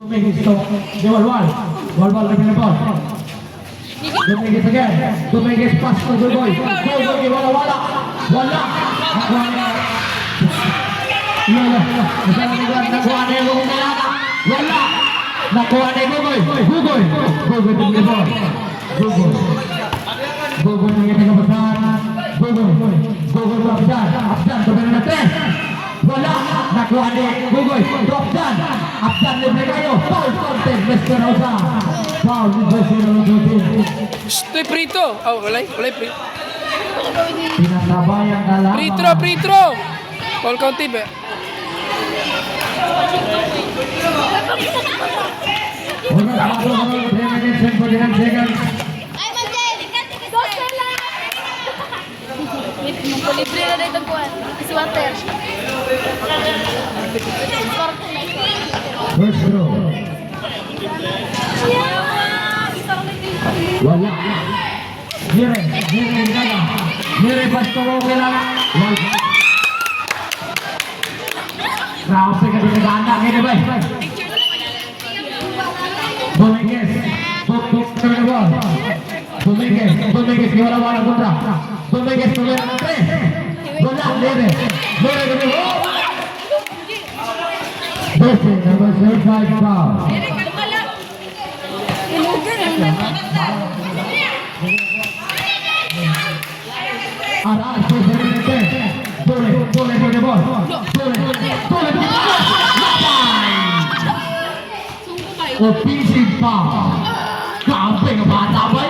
Dominguez to the Walwal. Walwal lagi na ball. Dominguez again. Dominguez pass to Golgoy. Golgoy wala. Wala. Nakuha niya. Nakuha niya yung Milana. Wala. Nakuha niya Golgoy. Golgoy to the ball. Golgoy lagi na kapasan. Golgoy to Abdan. Abdan to na 3. Wala, nakuha ni Gugoy, drop down, Abdan libre kayo, foul content, Mr. Rosa, foul ni Jesse Rosa. Stoy prito. Oh, walay prito. Pinatabayan na lang. Prito. Call county ba? Una, 3 minutes and 49 seconds. Libre na dito kuan. Si water. First throw. Wala. Mire, pastoro kailangan. Grabe ka din nag-anak ngayon ba? Dominguez. Dominguez, wala kontra. Dominguez, tuloy na 3. Wala, Lere kami. Doce, number 05 foul. Aras, Tole, ball. Offensive foul. Grabe ka bata ba?